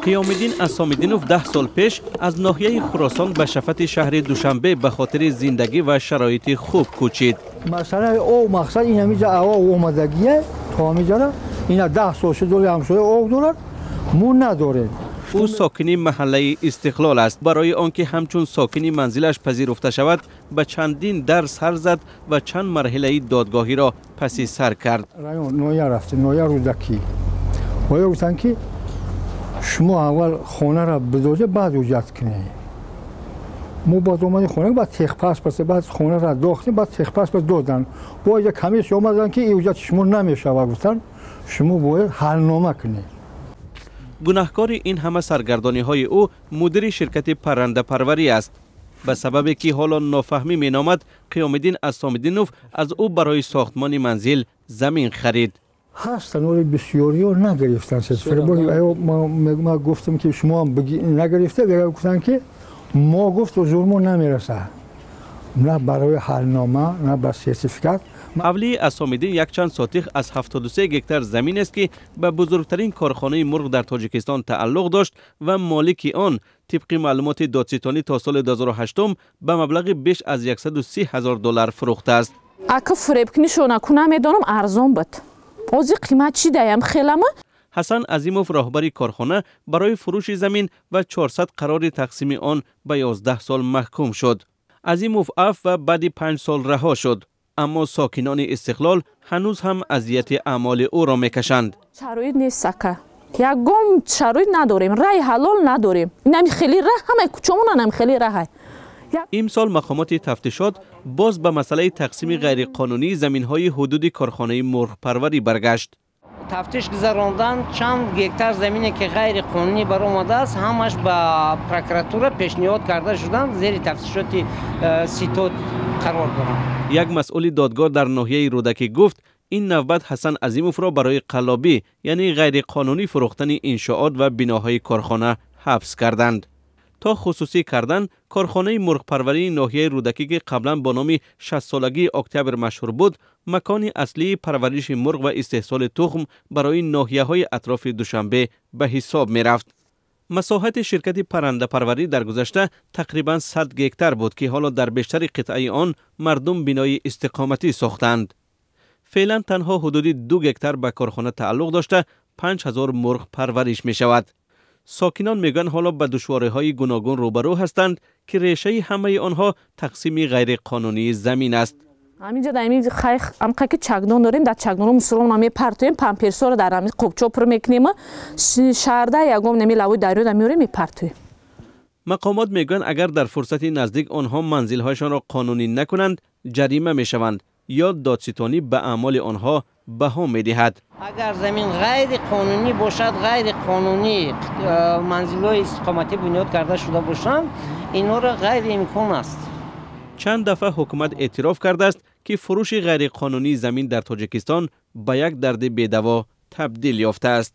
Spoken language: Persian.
قیام‌الدین اسام‌الدینوف 10 سال پیش از ناحیه خراسان به شفت شهر دوشنبه به خاطر زندگی و شرایط خوب کوچید. مثلا او مقصد این همیجا اوا اومدگیه تا همیجا اینا 10 سال شده همسایه او دارن مو نداره. او ساکنی محله استقلال است. برای آنکه همچون ساکنی منزلش پذیرفته شود به چندین درس سر زد و چند مرحله دادگاهی را پسی سر کرد. نویا رفته نویا رودکی باید گفتن که شما اول خانه را بدوزه بعد ایجاد کنی. ما باز اومدیم خانه بعد تخ پس بعد خانه را داختیم بعد تخ پس دادن. با یک کمیسیون اومدن که ایجاد شما نمیشه و گفتن شما باید حلنامه کنی. گناهکار این همه سرگردانی های او مدیر شرکت پرنده پروری است. به سبب که حالا نافهمی می نامد قیام‌الدین اسام‌الدینوف از او برای ساختمان منزل زمین خرید. هستن ولی بسیاری ها نگرفتن. ما گفتم که شما نگرفته گفتن که ما گفت و زورمون نمیرسه. نه برای حلنامه نه بر سرتیفیکات. حولی اسام‌الدین یک چند ساتیخ از 73 گکتر زمین است که به بزرگترین کارخانه مرغ در تاجیکستان تعلق داشت و مالک آن طبق معلومات دادستانی تا سال 2008 به مبلغ بیش از 130,000 دلار فروخته است. اگه فریب کنی شو نکنم میدونم ارزان بود. اوزی قیمت چی دایم خیلمه؟ حسن عظیموف راهبر کارخانه برای فروش زمین و 400 قرار تقسیم آن به 11 سال محکوم شد. عظیموف عفو و بعد 5 سال رها شد. اما ساکنان استقلال هنوز هم اذیت اعمال او را میکشند. شرایط نیست سکه. یکم شرایط نداریم. رای حلال نداریم. نمی خیلی راه همه کوچمون نمی خیلی راه. امسال مقامات تفتیشات باز به مسئله تقسیم غیرقانونی زمین‌های حدود کارخانه مرغ پروری برگشت. تفتیش گذراندن چند گکتر زمینی که غیر قانونی برآمده است همش به پروکراتور پیشنهاد کرده شدند زیر تفتیشات سیتو قرار دارند. یک مسئول دادگاه در ناحیه رودکی گفت این نوبت حسن عظیموف را برای قلابی یعنی غیر قانونی فروختن انشاءات و بناهای کارخانه حبس کردند. تا خصوصی کردن کارخانه مرغ پروری ناحیه رودکی که قبلا با نام 60 سالگی اکتبر مشهور بود، مکان اصلی پرورش مرغ و استحصال تخم برای ناحیه های اطراف دوشنبه به حساب می رفت. مساحت شرکت پرنده پروری در گذشته تقریبا 100 گکتر بود که حالا در بیشتر قطعه آن مردم بنای استقامتی ساختند. فعلا تنها حدود 2 گکتر به کارخانه تعلق داشته 5000 مرغ پرورش می شود. ساکنان میگن حالا به دشواری‌های گوناگون روبرو هستند که ریشه همه آنها تقسیم غیر قانونی زمین است. همینجا در این خیخ امقا که چگدان داریم در چگدان مسلمان نمی پرتویم پمپرسا رو در همین قبچا پر میکنیم شهرده یگم نمی لوی دریا در میوریم میپرتویم. مقامات میگن اگر در فرصت نزدیک آنها منزل‌هایشان را قانونی نکنند جریمه میشوند یا دادستانی به اعمال آنها بها میدهد. اگر زمین غیر قانونی باشد غیر قانونی منزل‌های استقامتی بنیاد کرده شده باشند اینا را غیر امکان است. چند دفعه حکومت اعتراف کرده است که فروش غیر قانونی زمین در تاجیکستان به یک درد بی‌دوا تبدیل یافته است.